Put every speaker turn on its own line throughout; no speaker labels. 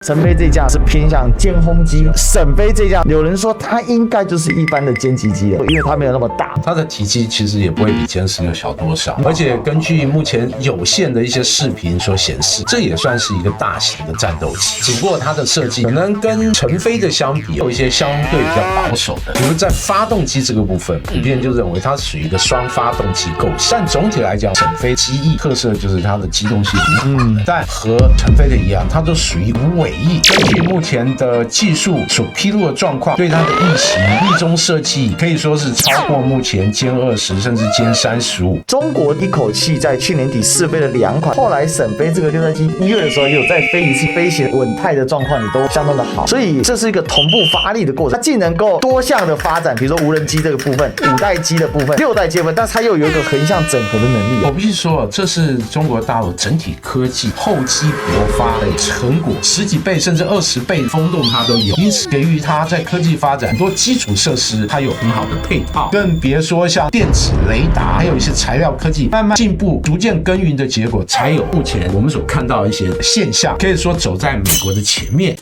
神飞这架是偏向歼轰机，沈飞这架有人说它应该就是一般的歼击机了，因为它没有那么大，
它的体积其实也不会比歼16小多少，而且根据目前有限的一些视频所显示，这也算是一个大型的战斗机，只不过它的设计可能跟成飞的相比有一些相对比较保守的，比如在发动机这个部分，普遍就认为它属于一个双发动机构型，但总体来讲，沈飞机翼特色就是它的机动性很好的，但和成飞的一样，它都属于尾翼。根据目前的技术所披露的状况，对它的翼型、翼中设计可以说是超过目前歼20甚至歼35。
中国一口气在去年底试飞了2款，后来沈飞这个六代机1月的时候也有再飞一次，飞行稳态的状况也都相当的好，所以这是一个同步发力的过程。它既能够多项的发展，比如说无人机这个部分、5代机的部分、6代机的部分，但是它又有一个横向整合的能力。
我必须说，这是中国大陆整体科技厚积薄发的成果，10几倍甚至20倍风洞它都有，因此给予它在科技发展很多基础设施，它有很好的配套，更别说像电子雷达，还有一些材料科技慢慢进步，逐渐耕耘的结果，才有目前我们所看到的一些现象，可以说走在美国的前面。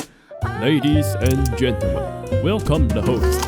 Ladies and gentlemen, welcome the host.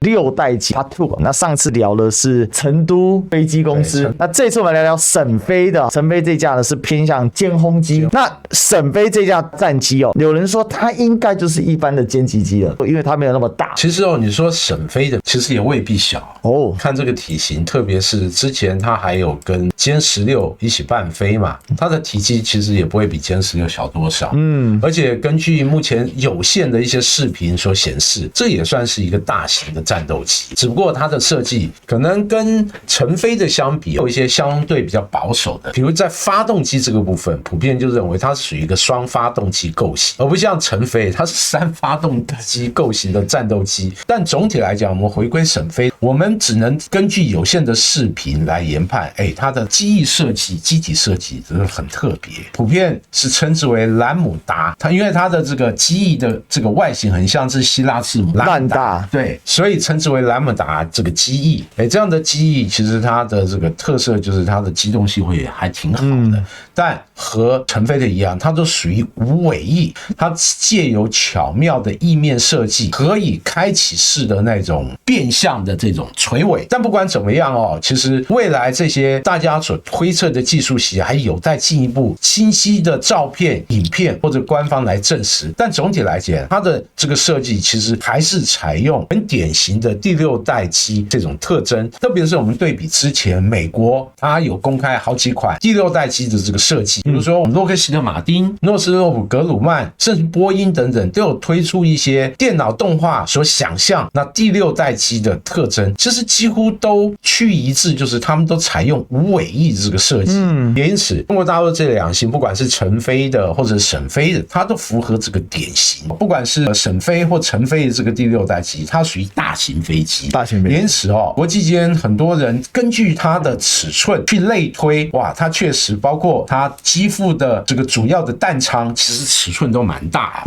6代机 Part 2， 那上次聊的是成都飞机公司，那这次我们来聊沈飞的。沈飞这架呢是偏向歼轰机，那沈飞这架战机有人说它应该就是一般的歼击机了，因为它没有那么大。
其实你说沈飞的其实也未必小哦，看这个体型，特别是之前它还有跟歼16一起伴飞嘛，它的体积其实也不会比歼16小多少。而且根据目前有限的一些视频所显示，这也算是一个大型的战斗机，只不过它的设计可能跟成飞的相比有一些相对比较保守的，比如在发动机这个部分，普遍就认为它是属于一个双发动机构型，而不像成飞它是3发动机构型的战斗机。但总体来讲，我们回归沈飞，我们只能根据有限的视频来研判，它的机翼设计、机体设计真的很特别，普遍是称之为兰姆达。它因为它的这个机翼的这个外形很像是希腊字母兰达，对，所以称之为兰姆达这个机翼。这样的机翼其实它的这个特色就是它的机动性会还挺好的，但和成飞的一样，它都属于无尾翼，它借由巧妙的翼面设计，可以开启式的那种变相的这种垂尾。但不管怎么样其实未来这些大家所推测的技术系还有待进一步清晰的照片、影片或者官方来证实。但总体来讲，它的这个设计其实还是采用很典型的第6代机这种特征，特别是我们对比之前美国，它有公开好几款第6代机的这个设计，比如说我们洛克希德马丁、诺斯洛普格鲁曼，甚至波音等等，都有推出一些电脑动画所想象那第6代机的特征，其实几乎都趋一致，就是他们都采用无尾翼这个设计。也因此，中国大陆这2型，不管是成飞的或者沈飞的，它都符合这个典型。不管是沈飞或成飞的这个第6代机，它属于大型飞机。因此国际间很多人根据它的尺寸去类推，哇，它确实包括它机腹的这个主要的弹仓，其实尺寸都蛮大。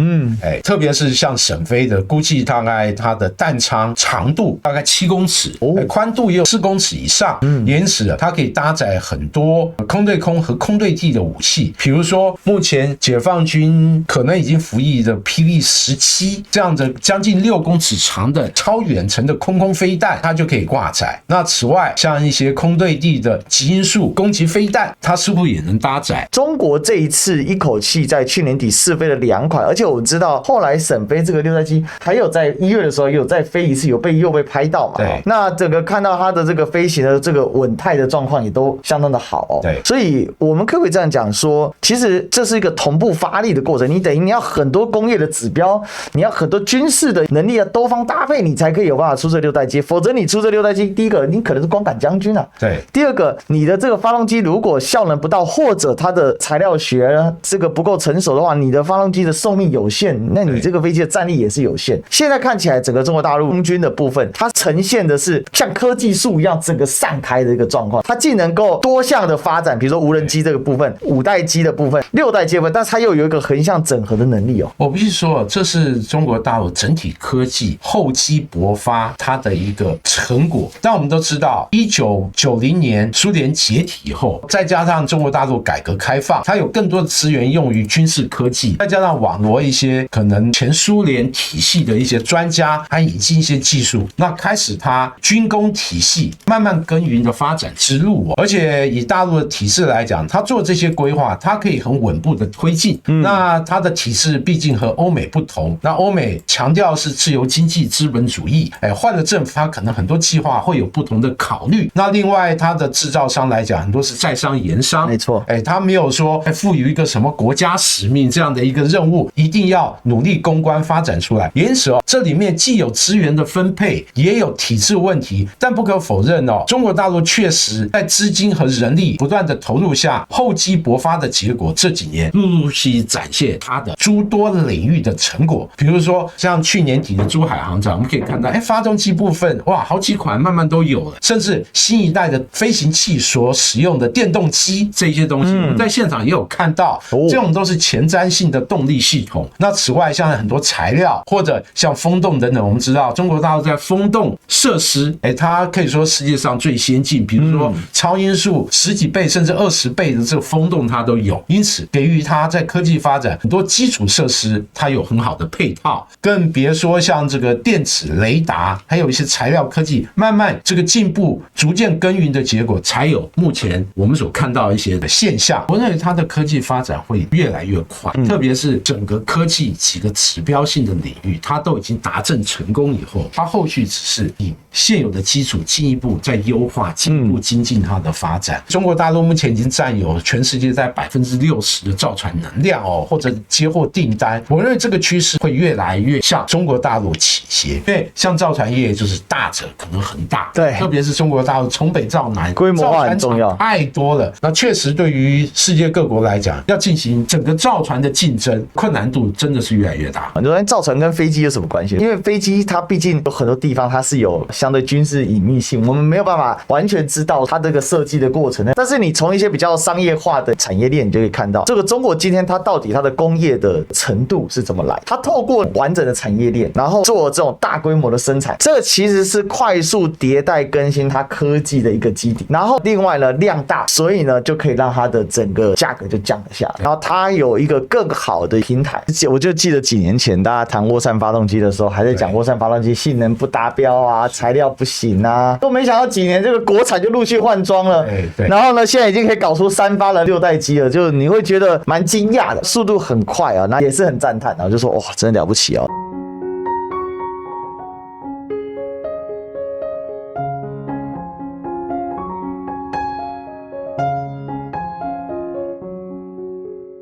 特别是像沈飞的，估计大概它的弹仓长度大概7公尺，宽度也有4公尺以上。因此它可以搭载很多空对空和空对地的武器，比如说目前解放军可能已经服役的霹雳17这样的将近6公尺长的超远程的空飞弹，它就可以挂载。那此外，像一些空对地的极音速攻击飞弹，它是不是也能搭载？
中国这一次一口气在去年底试飞了2款，而且我们知道后来沈飞这个6代机还有在1月的时候有再飞一次，又被拍到嘛。
对，
那整个看到它的这个飞行的这个稳态的状况也都相当的好
对，
所以我们可不可以这样讲说，其实这是一个同步发力的过程，你等于你要很多工业的指标，你要很多军事的能力要多方搭配，你才可以有办法出这6代机，否则你出这6代机，第一个你可能是光杆将军啊，
对，
第二个你的这个发动机如果效能不到，或者它的材料学这个不够成熟的话，你的发动机的寿命有限，那你这个飞机的战力也是有限。现在看起来整个中国大陆空军的部分，它呈现的是像科技树一样整个散开的一个状况，它既能够多项的发展，比如说无人机这个部分、5代机的部分、6代机的部分，但是它又有一个横向整合的能力
我必须说，这是中国大陆整体科技厚积薄勃发它的一个成果。但我们都知道1990年苏联解体以后，再加上中国大陆改革开放，它有更多的资源用于军事科技，再加上网罗一些可能前苏联体系的一些专家，还引进一些技术，那开始它军工体系慢慢耕耘的发展之路。而且以大陆的体制来讲，它做这些规划，它可以很稳步的推进。那它的体制毕竟和欧美不同，那欧美强调是自由经济资本主义，换了政府，它可能很多计划会有不同的考虑。那另外它的制造商来讲，很多是在商言商，
没错，
它没有说赋予一个什么国家使命这样的一个任务，一定要努力攻关发展出来。因此这里面既有资源的分配，也有体制问题，但不可否认中国大陆确实在资金和人力不断的投入下，厚积薄发的结果，这几年陆陆续续展现它的诸多领域的成果。比如说像去年底的珠海航展，我们可以看到发动机部分哇，好几款慢慢都有了，甚至新一代的飞行器所使用的电动机这些东西，我们在现场也有看到，这种都是前瞻性的动力系统。那此外像很多材料或者像风洞等等，我们知道中国大陆在风洞设施它可以说世界上最先进，比如说超音速10几倍甚至20倍的这个风洞它都有，因此给予它在科技发展很多基础设施它有很好的配套，更别说像这个电子雷达还有一些材料科技慢慢这个进步逐渐耕耘的结果，才有目前我们所看到一些的现象。我认为它的科技发展会越来越快，特别是整个科技几个指标性的领域它都已经达阵成功以后，它后续只是以现有的基础进一步再优化，进一步精进它的发展。中国大陆目前已经占有全世界在60%的造船能量或者接获订单。我认为这个趋势会越来越向中国大陆倾斜，因为像造船业就是大者可能很大，
对，
特别是中国大陆从北到南，
规模化很重要，
太多了。那确实对于世界各国来讲，要进行整个造船的竞争，困难度真的是越来越大。
你说造船跟飞机有什么关系？因为飞机它毕竟有很多地方它是有相对军事隐秘性，我们没有办法完全知道它这个设计的过程。但是你从一些比较商业化的产业链，你就可以看到这个中国今天它到底它的工业的程度是怎么来？它透过完整的产业链，然后做这种大规模的生产，这个其实是快速迭代更新它科技的一个基底。然后另外呢，量大，所以呢就可以让它的整个价格就降了下来。然后它有一个更好的平台。我就记得几年前大家谈涡扇发动机的时候，还在讲涡扇发动机性能不达标啊，材料不行啊，都没想到几年这个国产就陆续换装了。然后呢，现在已经可以搞出3发的6代机了，就你会觉得蛮惊讶的，速度很快啊，那也是很赞叹啊，就说哇，真的了不起啊。